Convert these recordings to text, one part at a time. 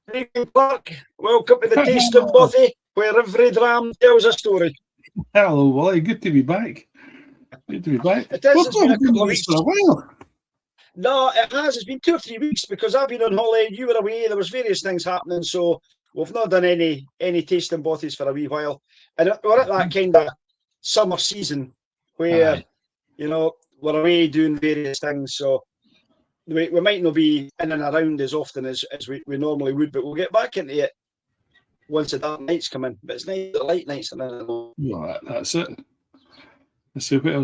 Good evening, Clark. Welcome to the Taste of Bothy, where every dram tells a story. Hello, Wally. Good to be back. Good to be back. It is. It's been a couple of weeks weeks. for a while. No, it has. It's been 2 or 3 weeks because I've been on holiday. You were away. There was various things happening, so we've not done any Taste and Bothies for a wee while. And we're at that kind of summer season where Aye. we're away doing various things. So we might not be in and around as often as we normally would, but we'll get back into it once the dark nights come in. But it's nice, the light nights are in. Well, that's it. So what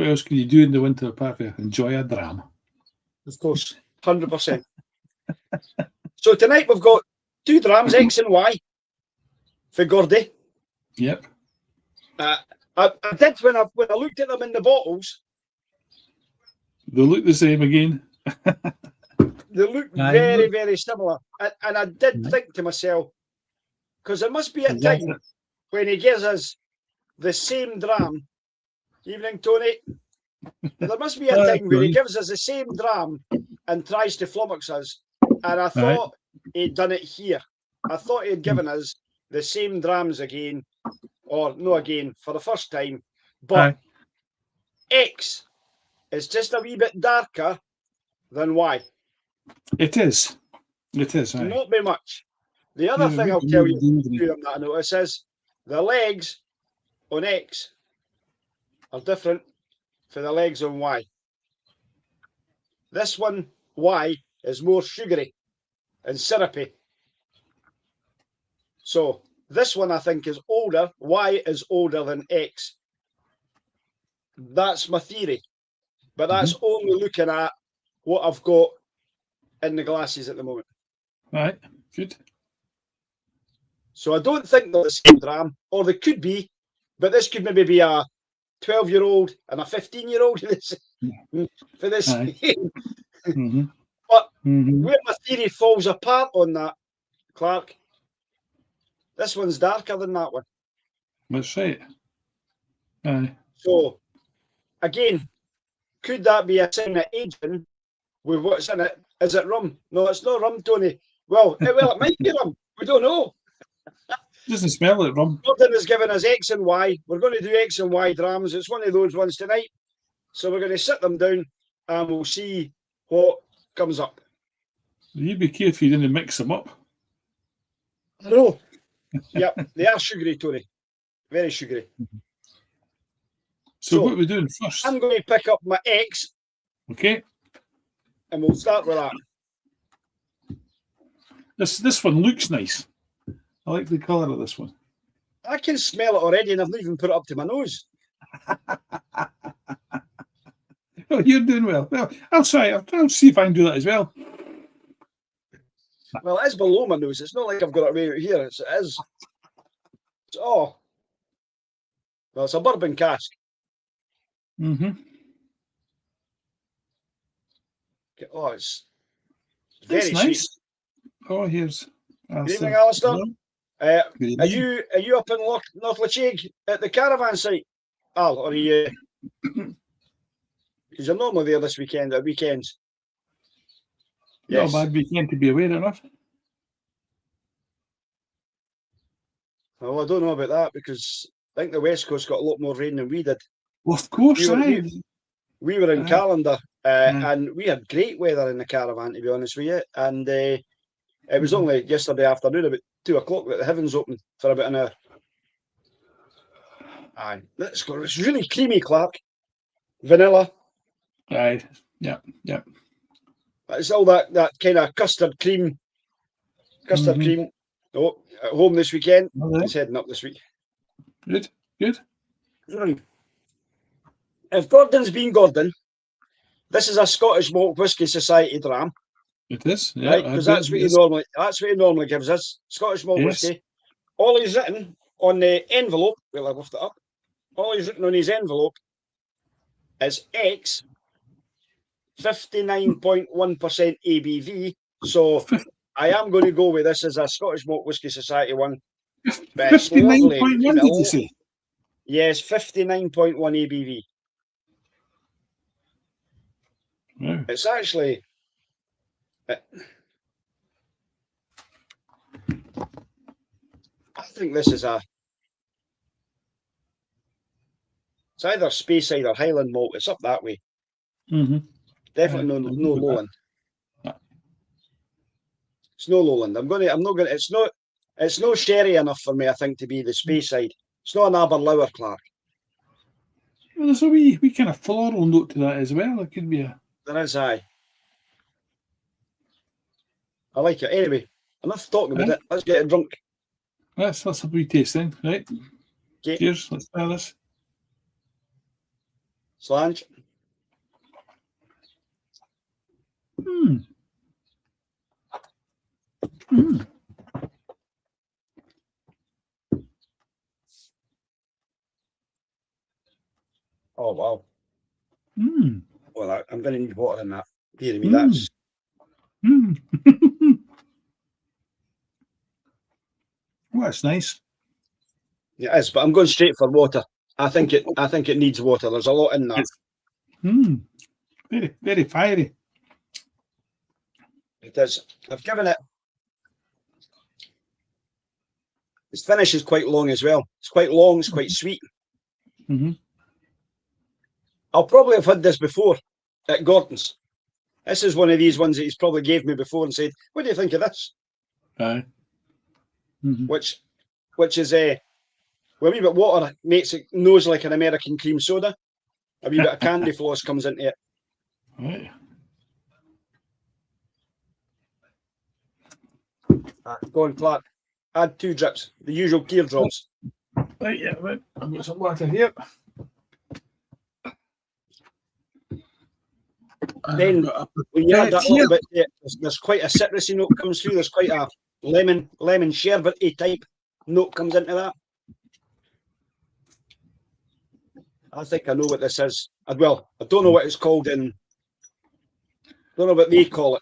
else can you do in the winter apart from enjoy a dram? Of course, 100%. So tonight we've got 2 drams, X and Y, for Gordi. Yep. I did when I looked at them in the bottles. They look the same again. They look very, very similar. And I did think to myself, because there must be a time when he gives us the same dram. Evening, Tony. There must be a time where he gives us the same dram and tries to flummox us. And I thought he'd done it here. I thought he'd given us the same drams again, or no again, for the first time. But X is just a wee bit darker than Y. It is. It is. Not by much. The other thing I'll tell you that I notice is the legs on X are different for the legs on Y. This one, Y, is more sugary and syrupy. So this one I think is older. Y is older than X. That's my theory. But that's only looking at what I've got in the glasses at the moment. Right, good. So I don't think they're the same dram, or they could be, but this could maybe be a 12-year-old and a 15-year-old for this. But where my theory falls apart on that, Clark, this one's darker than that one. That's right. Aye. So, again, could that be a sign of aging with what's in it? Is it rum? No, it's not rum, Tony. Well, it might be rum. We don't know. Doesn't smell like rum. Gordon has given us X and Y. We're going to do X and Y drams. It's one of those ones tonight. So we're going to sit them down and we'll see what comes up. You be careful you didn't mix them up. I know. Yep, they are sugary, Tony. Very sugary. So what are we doing first? I'm going to pick up my X. Okay. And we'll start with that. This one looks nice. I like the colour of this one. I can smell it already and I've not even put it up to my nose. Oh, you're doing well. Well, I'll try. I'll see if I can do that as well. Well, it is below my nose. It's not like I've got it way out here. It is. Well, it's a bourbon cask. Oh, it's very nice. sweet. Oh, here's. Good evening, Alistair. Are you up in North Lachig at the caravan site, Al, or are you? Because you're normally there this weekend at weekends. Yes. No bad weekend to be aware enough. Well, I don't know about that because I think the West Coast got a lot more rain than we did. Well, of course, we were in Calendar and we had great weather in the caravan, to be honest with you. And it was only yesterday afternoon, about 2 o'clock, that the heavens opened for about an hour. Aye, it's really creamy, Clark. Vanilla. Aye, yeah. It's all that kind of custard cream. Cream. Oh, at home this weekend. It's heading up this week. Good. If Gordon's been Gordon, this is a Scottish Malt Whisky Society dram. It is, yeah. Right, because that's what he normally gives us. Scottish Malt Whisky. All he's written on the envelope, well, I lift it up. All he's written on his envelope is X, 59.1% ABV. So I am going to go with this as a Scottish Malt Whisky Society one. 59.1, did you say? Yes, 59.1 ABV. Wow. It's actually think this is it's either Speyside or Highland malt. It's up that way. Definitely no Lowland. It's no Lowland. I'm not gonna. It's no sherry enough for me, I think, to be the Speyside. It's not an Aberlour, Clark. Well, there's a wee kind of floral note to that as well. It could be a. There is, aye. I like it. Anyway, enough talking about it. Let's get it drunk. Let's have a wee taste then, right? Okay. Cheers. Let's try this. Slange. Oh, wow. Well, I'm going to need water in that. Dear me, that's... Well, that's nice. It is, but I'm going straight for water. I think it needs water. There's a lot in that. Very, very fiery. It is. I've given it... Its finish is quite long as well. It's quite long, it's quite sweet. I'll probably have had this before at Gordon's. This is one of these ones that he's probably gave me before and said, "What do you think of this?" Aye. Which is a wee bit of water makes it nose like an American cream soda. A wee bit of candy floss comes into it. Right. Go on, Clark. Add 2 drips, the usual teardrops. Right, yeah, right. I've got some water here. Then when you add that little bit, there's quite a citrusy note comes through. There's quite a lemon sherbet-y type note comes into that. I think I know what this is. Well, I don't know what it's called in. Don't know what they call it.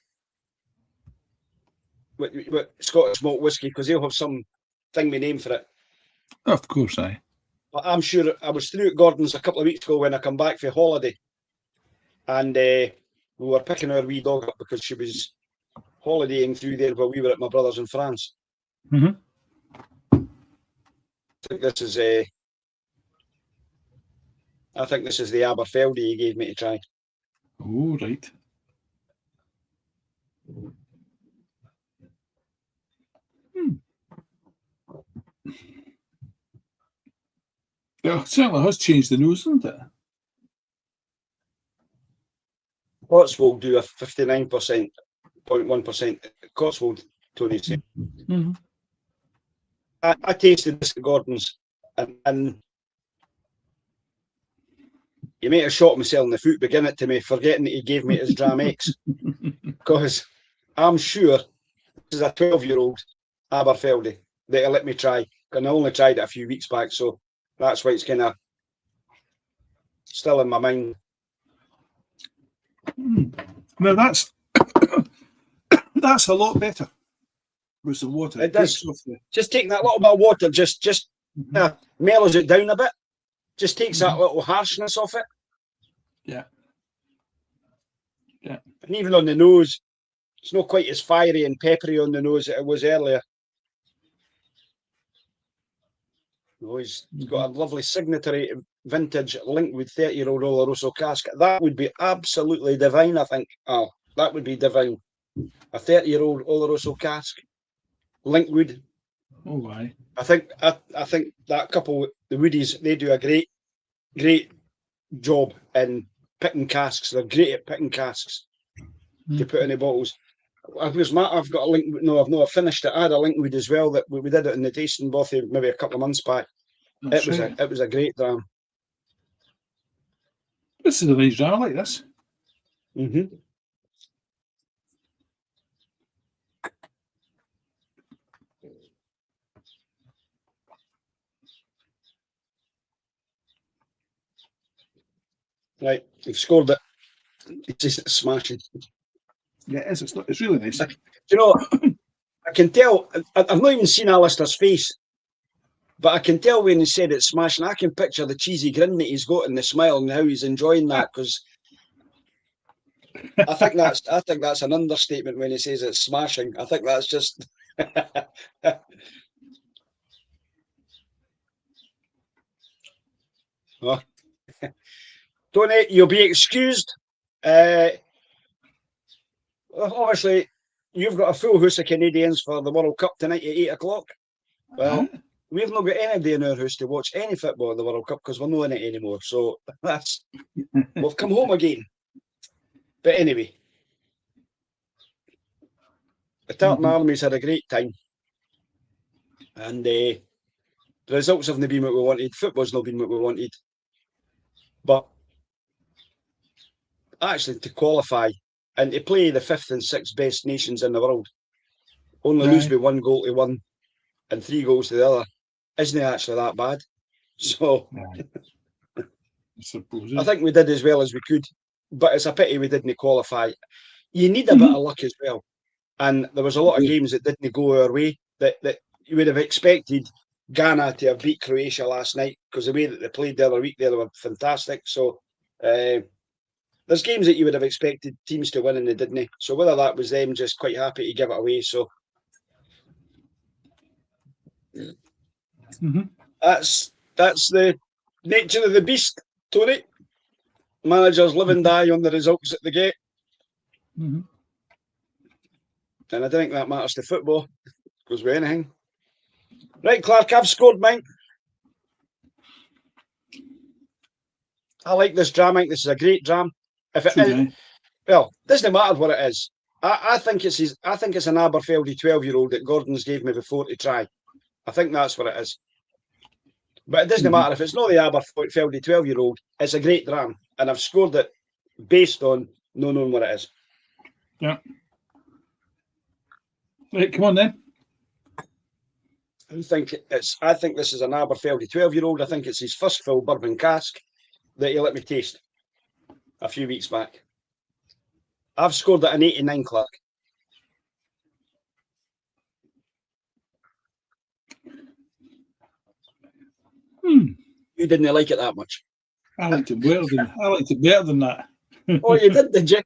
What Scottish malt whiskey, because they'll have some thingy name for it. Of course, aye. But I'm sure I was through at Gordon's a couple of weeks ago when I come back for holiday, and we were picking our wee dog up because she was holidaying through there while we were at my brother's in France. I think this is the Aberfeldy he gave me to try. Oh, right. Yeah, it certainly has changed the nose, hasn't it? Cotswold do a 59.1%. Cotswold, Tony said. I tasted this at Gordon's, and you might have shot myself in the foot beginning it to me, forgetting that he gave me his Dram X, because I'm sure this is a 12-year-old Aberfeldy that he let me try, and I only tried it a few weeks back, so that's why it's kind of still in my mind. Now that's a lot better with the water. It does. Just taking that little bit of water just mellows it down a bit. Just takes that little harshness off it. Yeah. Yeah. And even on the nose, it's not quite as fiery and peppery on the nose as it was earlier. Oh, he's got a lovely signatory vintage Linkwood 30-year-old Oloroso cask. That would be absolutely divine, I think. Oh, that would be divine. A 30-year-old Oloroso cask, Linkwood. Oh, why? I think that couple, the Woodies, they do a great job in picking casks. They're great at picking casks to put in the bottles. I've got a Linkwood. No, I've not finished it. I had a Linkwood as well that we did it in the tasting bothy maybe a couple of months back. It was a great dram. This is a nice dram, I like this. Right, you've scored it. It's just smashing. Yeah, it is. It's really nice. You know, I can tell. I've not even seen Alistair's face, but I can tell when he said it's smashing. I can picture the cheesy grin that he's got and the smile and how he's enjoying that, because I think that's an understatement when he says it's smashing. I think that's just. Oh. Tony, you'll be excused. Obviously, you've got a full house of Canadians for the World Cup tonight at 8 o'clock. Well, we've not got anybody in our house to watch any football in the World Cup because we're not in it anymore. So we've come home again. But anyway, the Tartan Army's had a great time. And the results haven't been what we wanted. Football's not been what we wanted. But actually, to qualify and to play the 5th and 6th best nations in the world, only lose by 1 goal to one and 3 goals to the other, isn't actually that bad. So I think we did as well as we could, but it's a pity we didn't qualify. You need a bit of luck as well. And there was a lot of games that didn't go our way that you would have expected Ghana to have beat Croatia last night because the way that they played the other week, they were fantastic. So there's games that you would have expected teams to win and they didn't. So whether that was them just quite happy to give it away. So that's the nature of the beast, Tony. Managers live and die on the results that they get. And I don't think that matters to football. Goes with anything. Right, Clark, I've scored mine. I like this dram. I think this is a great dram. If it is, well, doesn't matter what it is. I think it's an Aberfeldy 12-year-old that Gordon's gave me before to try. I think that's what it is. But it doesn't matter if it's not the Aberfeldy 12-year-old. It's a great dram, and I've scored it based on not knowing what it is. Yeah. Right, come on then. I think this is an Aberfeldy 12-year-old. I think it's his first full bourbon cask that he let me taste a few weeks back. I've scored it an 89, Clark. You didn't like it that much. I liked it better than that. Oh, you did you?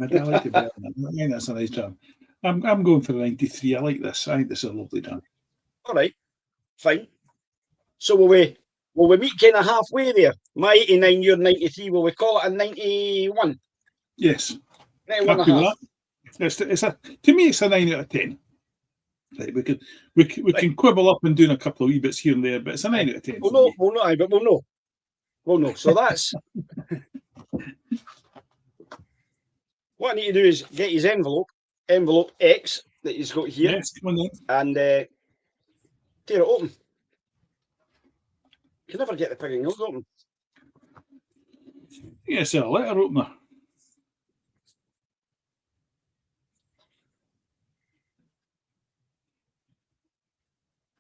I like it better than that. I think that's a nice dram. I'm going for the 93. I like this. I think this is a lovely dram. All right, fine. So will we meet kind of halfway there? My 89, your 93. Will we call it a 91? Yes. 91 and a half. To me, it's a 9 out of 10. Right, we can quibble up and doing a couple of wee bits here and there, but it's a 9 out of 10. We'll know. So that's what I need to do is get his envelope X that he's got here, yes, come on then. And tear it open. You can never get the pig and nose open. Yes, a letter opener.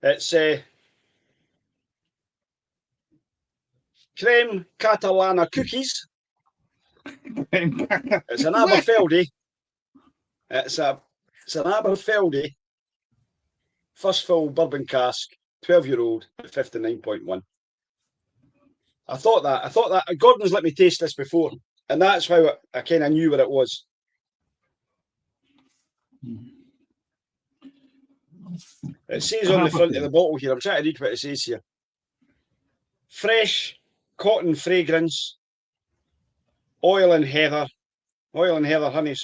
It's creme Catalana cookies. It's an Aberfeldy. It's an Aberfeldy first full bourbon cask, 12-year-old at 59.1. I thought that Gordon's let me taste this before, and that's how I kind of knew what it was. It says on the front of the bottle here, I'm trying to read what it says here. Fresh cotton fragrance, oil and heather honey,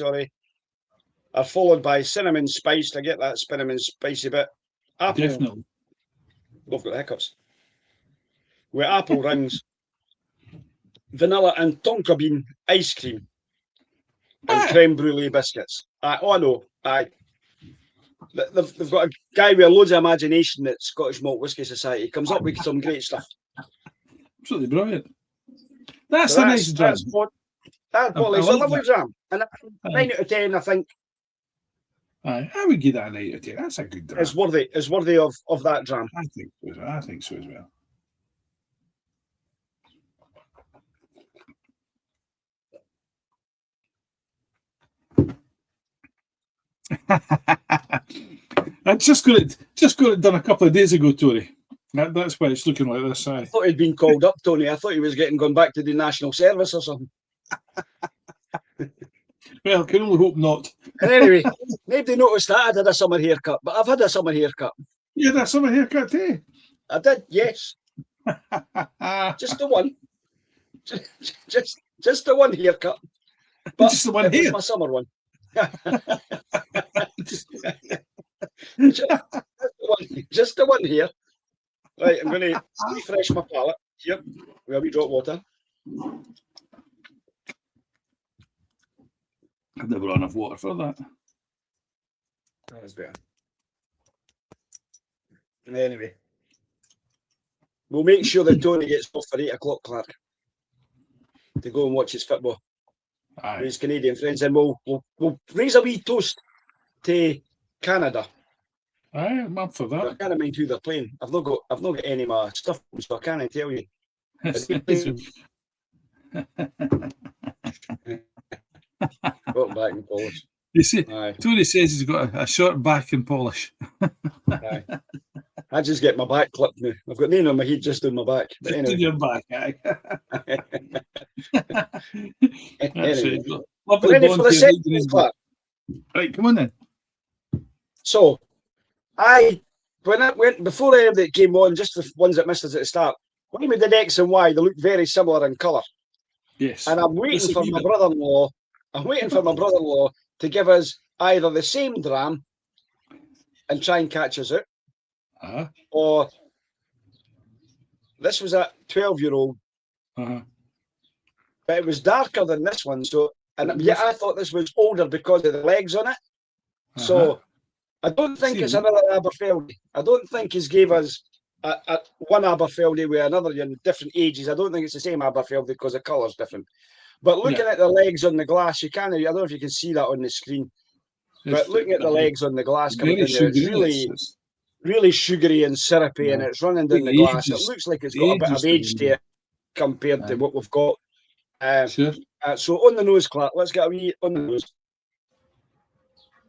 are followed by cinnamon spice. I get that cinnamon spicy bit. Apple. Definitely. I've got hiccups. With apple rings, vanilla and tonka bean ice cream, and creme brulee biscuits. Oh no, they've got a guy with loads of imagination at Scottish Malt Whisky Society. Comes up with some great stuff. Absolutely brilliant. That's a nice dram. That's a lovely dram. And 9 out of 10, I think. I would give that a 9 out of 10. That's a good dram. It's worthy of that dram. I think so as well. I just got it done a couple of days ago, Tony. That's why it's looking like this. I thought he'd been called up, Tony. I thought he was gone back to the national service or something. Well, can only hope not. And anyway, nobody noticed that I did a summer haircut, but I've had a summer haircut. You had a summer haircut too? I did, yes. Just the one. Just the one haircut. But just the one it here. was my summer one. just the one here. Right, I'm going to refresh my palate. Here, where we drop water. I've never run enough water for that. That's better. Anyway, we'll make sure that Tony gets off for 8 o'clock, Clark, to go and watch his football with his Canadian friends, and we'll raise a wee toast to Canada. Aye, I'm up for that. I can't mind who they're playing. I've not got any of my stuff, so I can't tell you. Got back in Polish. You see, Tony says he's got a short back in Polish. Aye. I just get my back clipped now. I've got none on my head, just on my back. But anyway. Your back, aye. Anyway. Lovely ready for the second clap. Right, come on then. So, when I went before any of that came on, just the ones that missed us at the start, when with the X and Y, they look very similar in colour. Yes. And I'm waiting for my brother-in-law. I'm waiting for my brother-in-law to give us either the same dram and try and catch us out, or this was a 12-year-old, but it was darker than this one. So, and yet I thought this was older because of the legs on it. So I don't think it's another Aberfeldy. I don't think he's gave us one Aberfeldy with another in different ages. I don't think it's the same Aberfeldy because the colour's different. But looking at the legs on the glass, you can. I don't know if you can see that on the screen. But looking at the legs on the glass coming in there, it's really sugary and syrupy, and it's running down the glass. It looks like it's got a bit of age to it compared to what we've got. So on the nose, Clark, let's get a wee on the nose.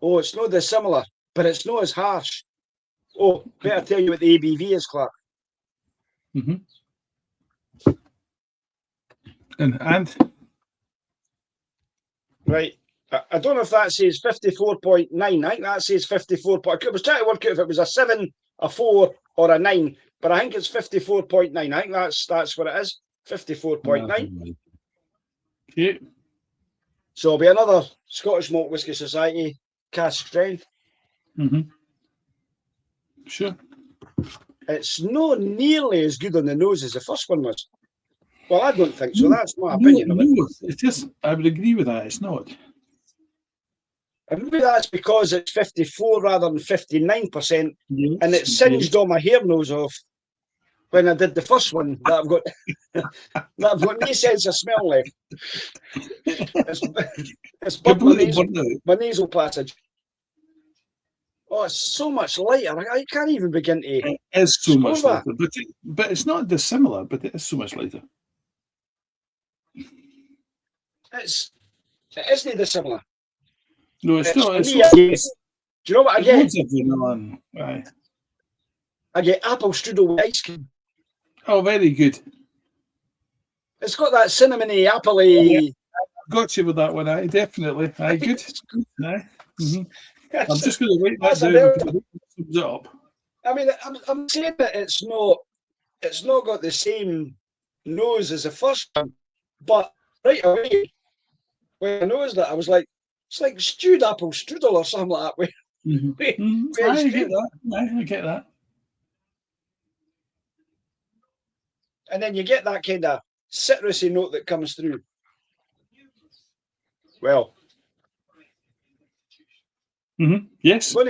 Oh, it's not dissimilar, but it's not as harsh. Oh, better tell you what the ABV is, Clark. And right. I don't know if that says 54.9. I think that says 54. I was trying to work out if it was a 7, a 4, or a 9, but I think it's 54.9. I think that's what it is. 54.9. Okay. So it'll be another Scottish Malt Whisky Society cask strength. Sure. It's not nearly as good on the nose as the first one was. Well, I don't think so. That's my opinion of it. No, it's just, I would agree with that. It's not. And maybe that's because it's 54 rather than 59%, and it singed all my hair nose off when I did the first one. That I've got no sense of smell left. It's burnt my nasal passage. Oh, it's so much lighter. I can't even begin to. It is so much lighter, but it's not dissimilar. But it is so much lighter. It isn't dissimilar. No, it's not. Do you know what I get? I get apple strudel with ice cream. Oh, very good. It's got that cinnamony, appley. Got you with that one, aye, definitely. Aye, good. Aye. I'm just going to write that down. I mean, I'm saying that it's not got the same nose as the first one, but right away when I noticed that, I was like, it's like stewed apple strudel or something like that. I get that. I get that. And then you get that kind of citrusy note that comes through. Well, yes. I'm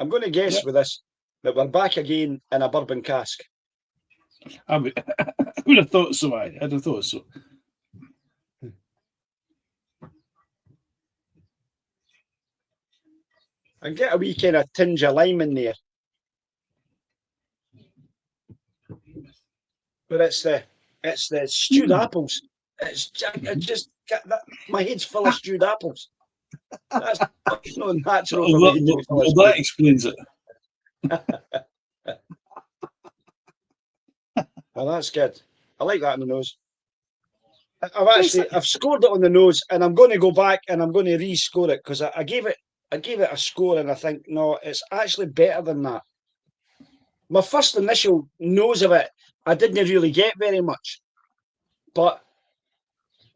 going to guess with this that we're back again in a bourbon cask. I would have thought so. I'd have thought so. And get a wee kind of tinge of lime in there. But it's the stewed apples. I just get that. My head's full of stewed apples. That's not natural. That explains it. Well, that's good. I like that on the nose. I've scored it on the nose, and I'm going to go back and I'm going to re-score it because I gave it a score, and I think no, it's actually better than that. my first initial nose of it, I didn't really get very much. But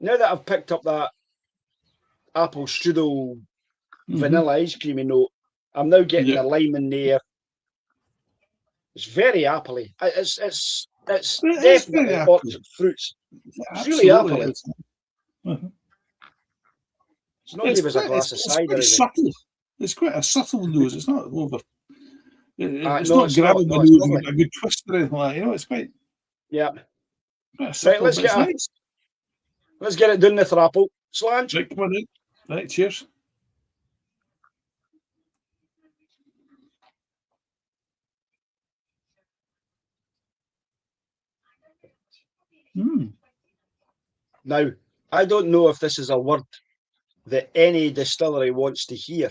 now that I've picked up that apple strudel vanilla ice creamy note, I'm now getting the lime in there. It's very appley. It's definitely orchard fruits. It's really appley. It's not give us a glass of cider. It's quite a subtle nose. It's not over. It's not grabbing the nose and getting a good twist or anything like that. You know, it's quite. Yeah. Subtle, right, let's get it down the thrapple. Slange. Right, come on in. Right, cheers. Now, I don't know if this is a word that any distillery wants to hear,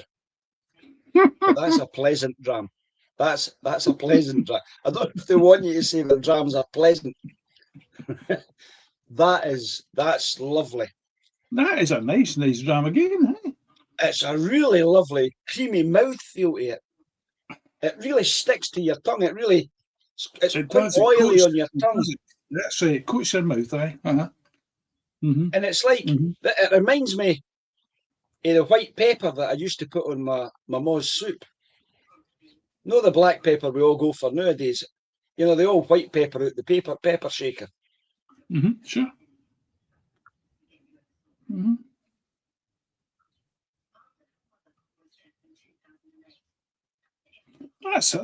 but that's a pleasant dram. That's a pleasant dram. I don't know if they want you to say the drams are pleasant. That's lovely. That is a nice dram again. Eh? It's a really lovely, creamy mouthfeel to it. It really sticks to your tongue. It's quite oily on your tongue. That's right. It coats your mouth, eh? And it's like, it reminds me of the white pepper that I used to put on my ma's soup. No, the black pepper we all go for nowadays. You know, the old white pepper out the pepper shaker. Sure. That's a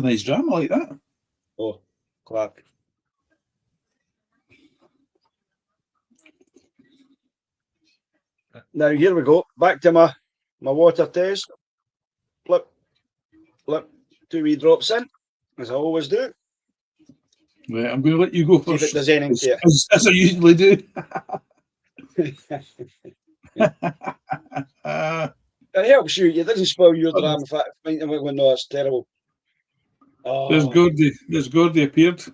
nice dram. I like that. Oh, Clark. Now here we go. Back to my water test. Flip, 2 wee drops in, as I always do. Right, I'm going to let you go first. See if it does anything to it. As I usually do. It helps you. It doesn't spoil your dram. In fact, no, it's terrible. Oh. There's Gordi appeared.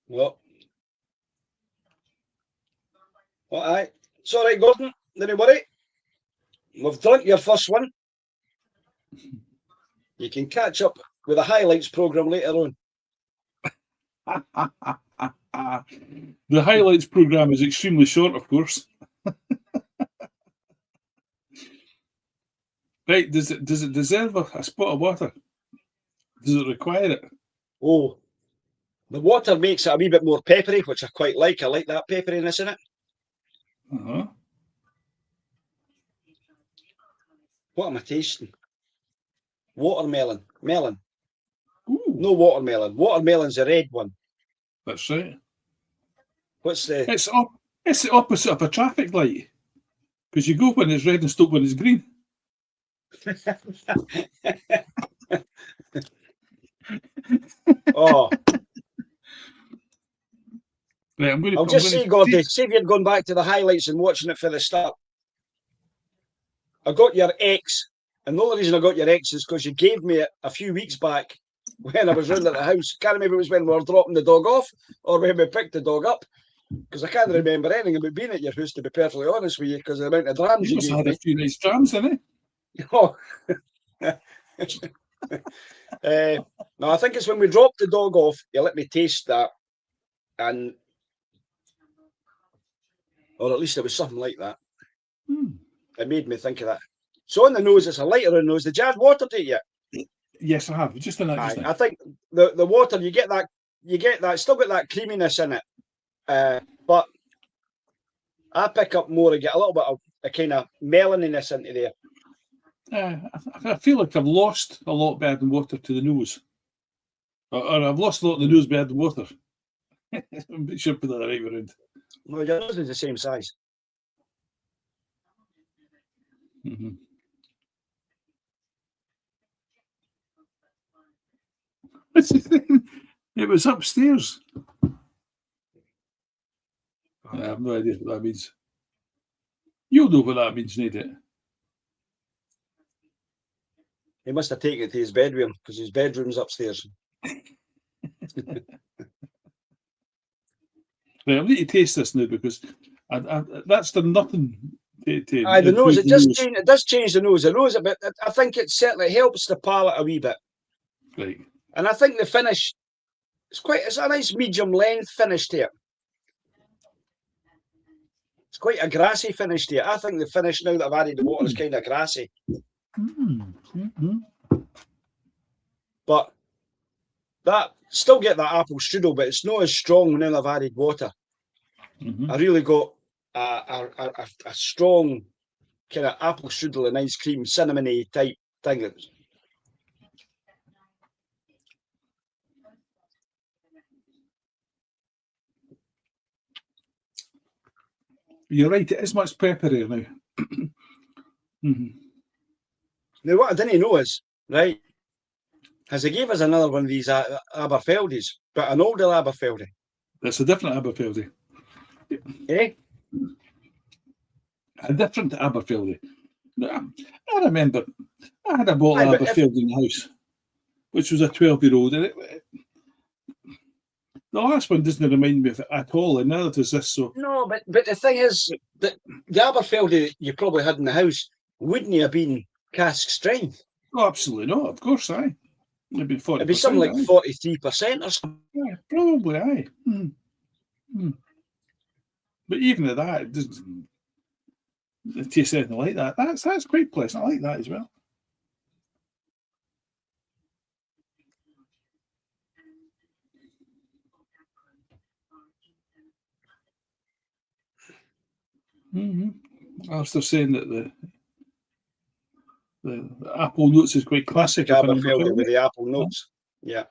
Well, all right. It's all right, Gordon. Don't worry. We've drunk your first one. You can catch up with the highlights programme later on. The highlights programme is extremely short, of course. Right, does it deserve a spot of water? Does it require it? Oh, the water makes it a wee bit more peppery, which I quite like. I like that pepperiness in it. What am I tasting? Watermelon. Melon. Ooh. No watermelon. Watermelon's the red one. That's right. What's the... It's the opposite of a traffic light. Because you go when it's red and stop when it's green. Oh. Right, I'll just say, Gordi, see if you're going back to the highlights and watching it for the start. I got your X, and the only reason I got your X is because you gave me it a few weeks back when I was round at the house. Can't remember if it was when we were dropping the dog off or when we picked the dog up, because I can't remember anything about being at your house, to be perfectly honest with you, because the amount of drams you gave me. You must have had a few nice drams, didn't you? Oh. No, I think it's when we dropped the dog off, you let me taste that, and or at least it was something like that. It made me think of that. So on the nose, it's a lighter on the nose. Did you add water to it yet? Yes, I have. Just in that. I think the water, you get that, still got that creaminess in it. But I pick up more and get a little bit of a kind of meloniness into there. I feel like I've lost a lot better than water to the nose. Or I've lost a lot of the nose better than water. I'm sure I put that the right way around. No, your nose is the same size. It was upstairs. I have no idea what that means. You'll know what that means, need it? He must have taken it to his bedroom, because his bedroom's upstairs. Right, I'll need to taste this now, because that's done nothing to the nose, it does change the nose. The nose a bit. I think it certainly helps the palate a wee bit. Right. And I think the finish, it's a nice medium length finish to it. It's quite a grassy finish to it. I think the finish, now that I've added the water, is kind of grassy. But that still get that apple strudel, but it's not as strong now that I've added water. I really got a strong kind of apple strudel and ice cream, cinnamony type thing. You're right, it is much pepperier now. Now, what I didn't know is, right, as they gave us another one of these Aberfeldies, but an older Aberfeldy. It's a different Aberfeldy. Eh? A different Aberfeldy. I remember I had a bottle of Aberfeldy in the house, which was a 12-year-old. And the last one doesn't remind me of it at all, and neither does this. So no, but the thing is that the Aberfeldy you probably had in the house wouldn't have been cask strength. Oh, absolutely not. Of course, aye. It'd be 40%. It'd be something like 43% or something. Yeah, probably, aye. But even at that, it doesn't taste anything like that. That's quite pleasant. I like that as well. Alistair's saying that the apple notes is quite classic. Aberfeldy with the apple notes. Yeah.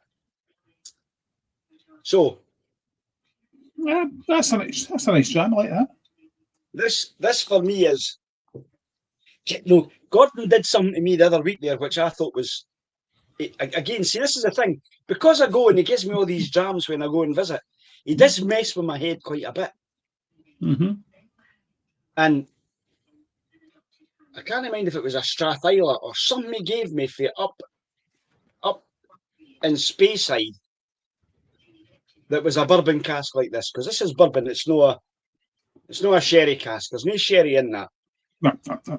So yeah, that's a nice jam. I like that. This for me is, no, Gordon did something to me the other week there, which I thought was, again, see, this is the thing, because I go and he gives me all these jams when I go and visit, he does mess with my head quite a bit. And I can't mind if it was a Strathisla or something he gave me for up in Speyside that was a bourbon cask like this, because this is bourbon. It's not a sherry cask. There's no sherry in that.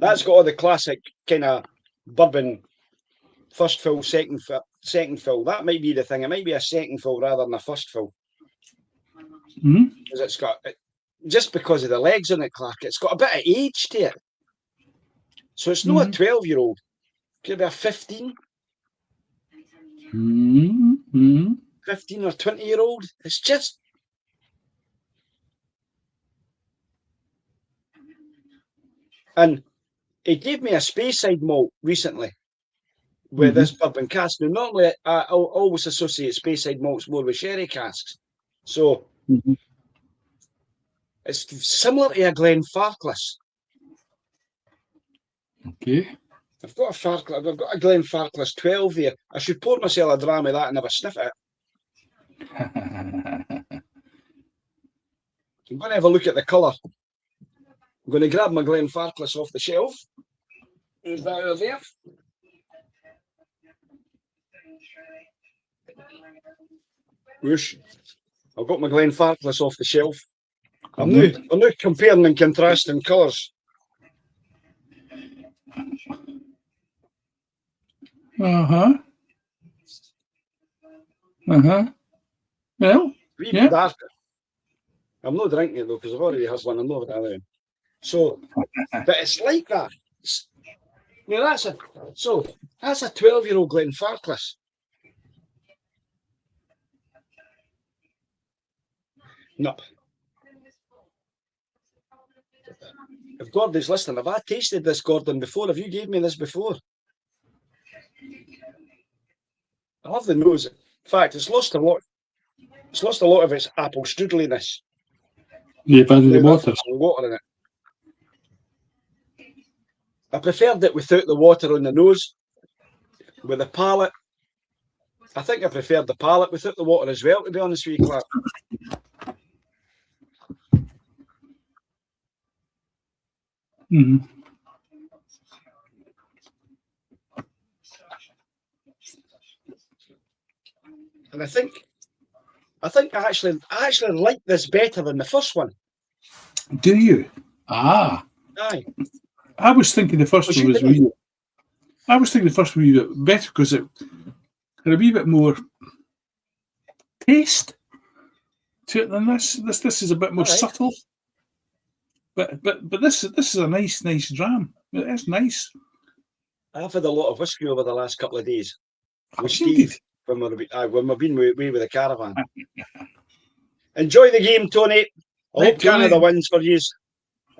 That's got all the classic kind of bourbon first fill, second fill. That might be the thing. It might be a second fill rather than a first fill. Because it's got, just because of the legs in it, Clark, it's got a bit of age to it. So it's not a 12-year-old. Could be a 15. 15 or 20-year-old. It's just... And he gave me a Speyside malt recently with this bourbon cask. Now, normally I always associate Speyside malts more with sherry casks. So it's similar to a Glenfarclas. Okay. I've got a Glenfarclas 12 there. I should pour myself a dram of that and have a sniff at it. I'm going to have a look at the colour. I'm going to grab my Glenfarclas off the shelf. Is that over there? Whoosh. I've got my Glenfarclas off the shelf. I'm now comparing and contrasting colours. Well, Bit darker. I'm not drinking it though because I've already had one. I'm not allowed. So, but it's like that. That's a 12-year-old Glenfarclas. No. If Gordy's listening, have I tasted this, Gordon, before? Have you gave me this before? I love the nose. In fact, it's lost a lot. It's lost a lot of its apple strudeliness. You've added the water. Water in it. I preferred it without the water on the nose. With the palate, I think I preferred the palate without the water as well, to be honest with you, Clark. And I think I actually like this better than the first one. Do you? Ah. Aye. I was thinking the first one was wee. I was thinking the first one was a bit better because it had a wee bit more taste to it than this. This is a bit more All right. subtle. But this is a nice dram. It's nice. I've had a lot of whiskey over the last couple of days with Oh, you Steve when we've been away with the caravan. Enjoy the game, Tony. I hope Canada wins for you.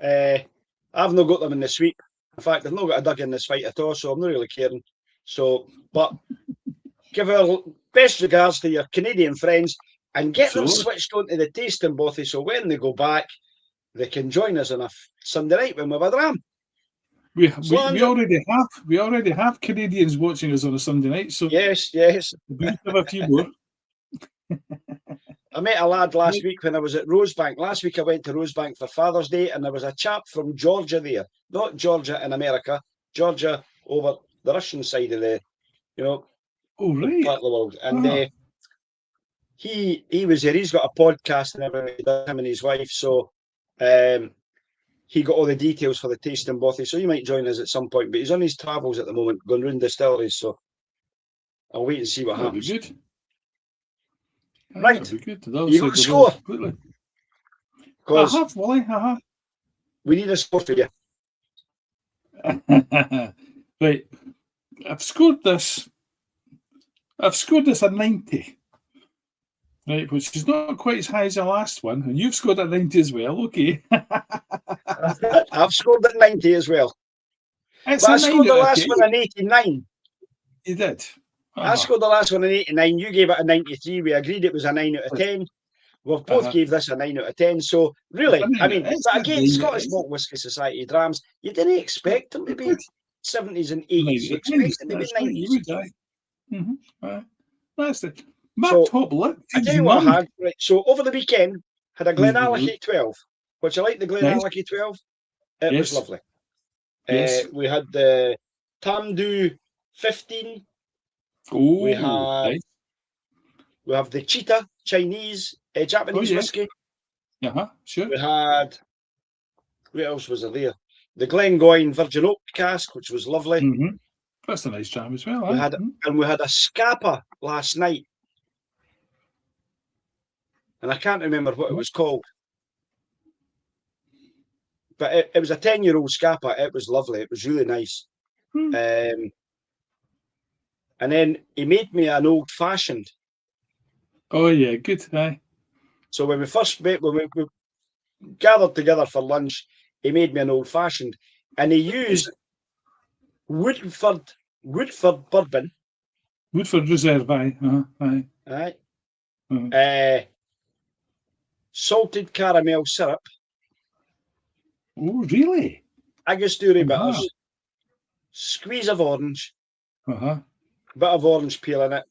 I've not got them in the sweep. In fact, I've not got a dug in this fight at all, so I'm not really caring. So, but give our best regards to your Canadian friends and get them switched on to the tasting bothy, so when they go back, they can join us on a Sunday night when we have a dram. We already have Canadians watching us on a Sunday night, so yes. We have a few more. I met a lad last week when I was at Rosebank. Last week I went to Rosebank for Father's Day, and there was a chap from Georgia there. Not Georgia in America, Georgia over the Russian side of the, part of the world. And he was there. He's got a podcast and everything, him and his wife. So he got all the details for the tasting bothy. So he might join us at some point. But he's on his travels at the moment, going round distilleries. So I'll wait and see what happens. That'd be good. Right, be good. You got a score? I have, Wally. We need a score for you. Right, I've scored this a 90. Right, which is not quite as high as the last one, and you've scored a 90 as well. Okay. I've scored at 90 as well. But I scored the last one an 89. You did. I scored the last one an 89. You gave it a 93. We agreed it was a 9 out of 10. We've both gave this a 9 out of 10. So really, I mean, but again, Scottish Malt Whisky Society Drams, you didn't expect them to be 70s and 80s. You expected them to be 90s. That's it. My top lip. I tell you what I had. Right, so over the weekend, had a Glenallachie 12, which I like the Glenallachie 12. It was lovely. Yes. We had the Tamdu 15. We have the Cheetah Japanese whiskey. Sure. We had, what else was there? The Glengoyne Virgin Oak cask, which was lovely. That's a nice jam as well. We had a Scapa last night, and I can't remember what it was called, but it was a 10-year-old Scapa. It was lovely. It was really nice. And then he made me an old fashioned. Oh yeah, good. Aye. So when we first met, when we gathered together for lunch, he made me an old fashioned, and he used Woodford bourbon. Woodford Reserve, aye. Salted caramel syrup. Oh, really? Angostura bitters. Squeeze of orange. Bit of orange peel in it.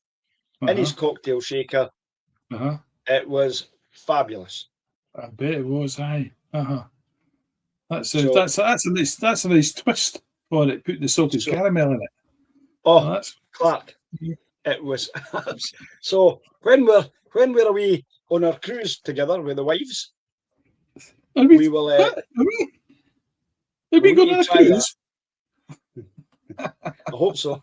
In his cocktail shaker. It was fabulous. I bet it was, aye. That's a nice twist on it, putting the salted caramel in it. Oh, Clark. It was so when we're away on our cruise together with the wives, we will Are we going on a cruise? I hope so.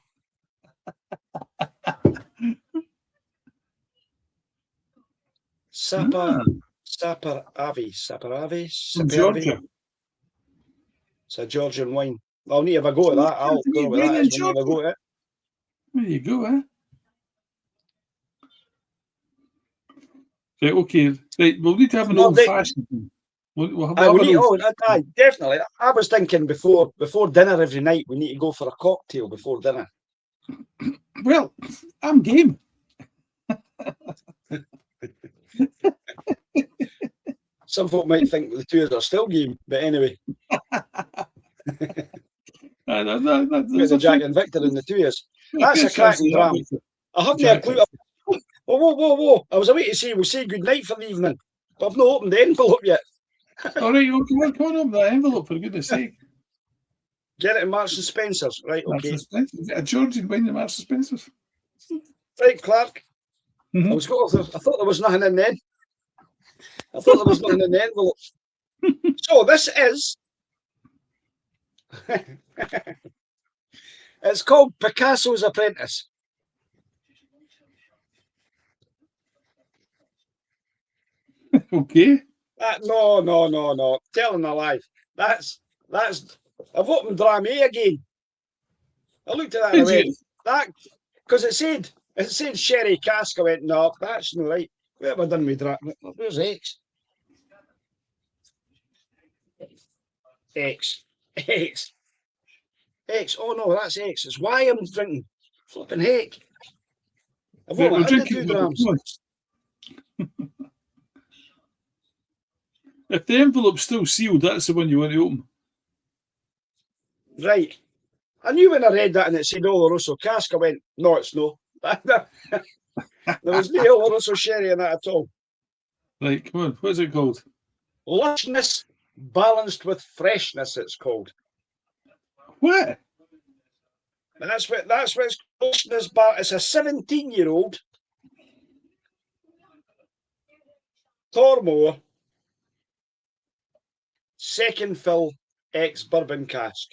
Saperavi. From Georgia. It's a Georgian wine. I'll need to have a go at that. I'll go with that. There you go, eh? Right, okay. Right, we'll need to have an old fashioned. Definitely. I was thinking before dinner every night, we need to go for a cocktail before dinner. Well, I'm game. Some folk might think the two of us are still game, but anyway. With the Jack and Victor and the two of us. That's a cracking dram. I haven't a clue. Whoa. I was away to say we'll say good night for the evening, but I've not opened the envelope yet. All right, come on, open that envelope, for goodness sake. Get it in Marks and Spencer's. Right, okay. A Georgian wine in Marks and Spencer's. Right, Clark. I thought there was nothing in there. I thought there was nothing in the envelope. So this is it's called Picasso's Apprentice. Okay. No. Telling a lie. That's. I've opened Dram A again. I looked at that and I went, that, because it said sherry cask. I went, no, that's not right. What have I done with Dram? Where's X? X. Oh no, that's X. It's why I'm drinking. Flipping heck. I've only had the 2 Drams. If the envelope's still sealed, that's the one you want to open. Right. I knew when I read that and it said Oloroso cask, I went, no, it's no. There was no Oloroso sherry in that at all. Right, come on. What's it called? Lushness balanced with freshness, it's called. What? That's what it's called. It's a 17-year-old Tormore second fill ex-bourbon cask.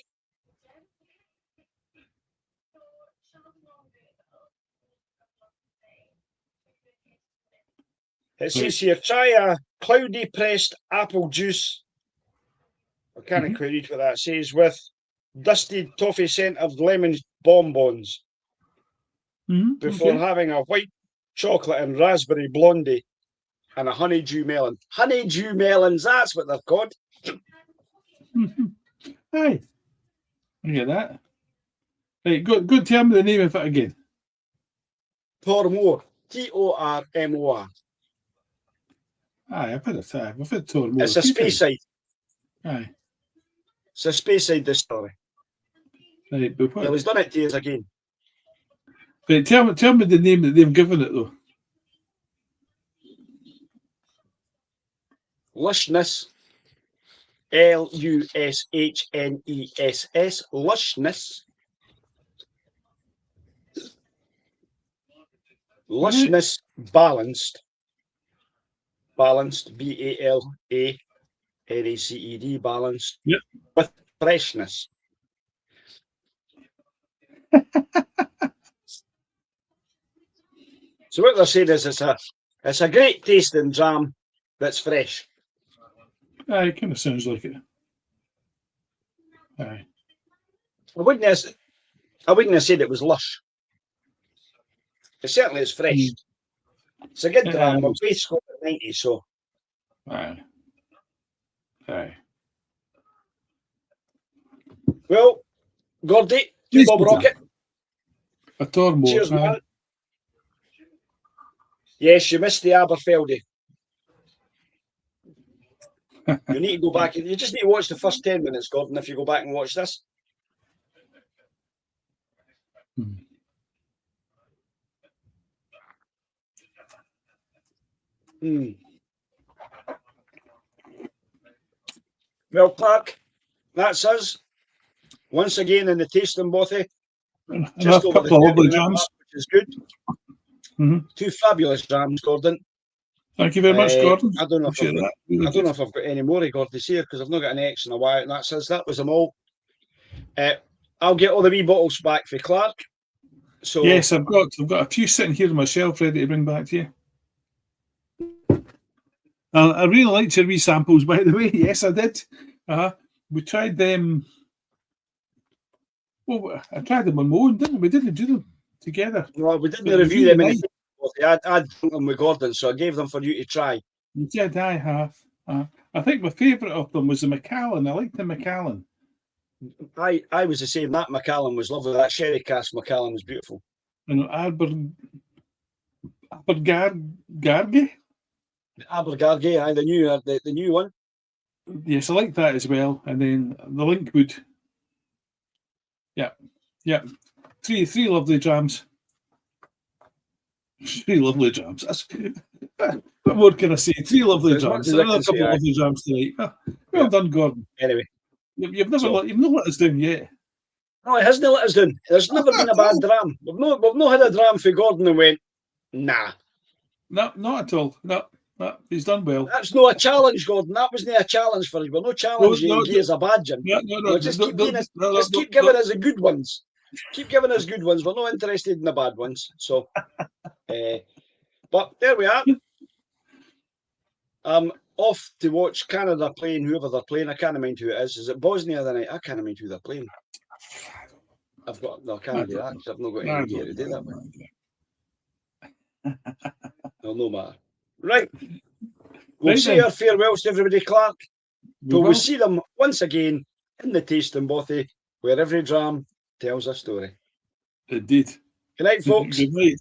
It says here, try a cloudy pressed apple juice. I can't quite read what that says, with dusted toffee scented lemon bonbons before having a white chocolate and raspberry blondie and a honeydew melon. Honeydew melons, that's what they're called. Aye. I get that. Right, go tell me the name of it again. Tormore. Tormor. Aye, I've had it. I've had Tormore. It's a Speyside. Aye. It's a Speyside distillery. Right, but what? Well, he's done it to us again. Right, tell me the name that they've given it though. Lushness. Lushnes. Lushness. Lushness balanced. Balanced. BALANCED. Balanced. Yep. With freshness. So what they're saying is it's a great tasting dram that's fresh. Aye, it kind of sounds like it. Aye. I wouldn't have said it was lush. It certainly is fresh. It's a good dram. We're both scored at 90, so. Aye. Aye. Well, Gordi, to Bob Rocket. A Tormore. Cheers, man. Yes, you missed the Aberfeldy. You need to go back. You just need to watch the first 10 minutes, Gordon, if you go back and watch this. Well, Park, that's us. Once again in the tasting bothy. Just over the lovely Drams. Which is good. 2 fabulous Drams, Gordon. Thank you very much, Gordon. I don't know if I've got any more of Gordy's here because I've not got an X in a while. And that was them all. I'll get all the wee bottles back for Clark. So yes, I've got a few sitting here on my shelf ready to bring back to you. I really liked your wee samples, by the way. Yes, I did. We tried them. Well, I tried them on my own, didn't we? We didn't do them together. Well, we didn't review them. I'd drunk them with Gordon, so I gave them for you to try. You did, I have. I think my favourite of them was the Macallan. I liked the Macallan. I was the same. That Macallan was lovely. That sherry cask Macallan was beautiful. And Abergarge? Abergarge, aye, the new one. Yes, I like that as well. And then the Linkwood. Yeah. Three lovely Drams. 3 lovely Drams. What more can I say? 3 lovely Drams. Another couple of lovely Drams tonight. Well done, Gordon. Anyway, you've not let us down yet. No, it hasn't let us down. There's never been a bad dram. We've not had a dram for Gordon and went, nah. No, not at all. No, he's done well. That's not a challenge, Gordon. That wasn't a challenge for us. We're not challenging you as a badge. No. Just keep giving us the good ones. Keep giving us good ones. We're not interested in the bad ones. So, but there we are. I'm off to watch Canada playing whoever they're playing. I can't mind who it is. Is it Bosnia the night? I can't mind who they're playing. I've got no, I can't do that because I've not got any gear to do that with. Well, no matter. Right. We'll Right say then. our farewells to everybody, Clark. We Till we will. see them once again in the Tasting Bothy, where every dram tells a story. Indeed. Good night, folks. Good night.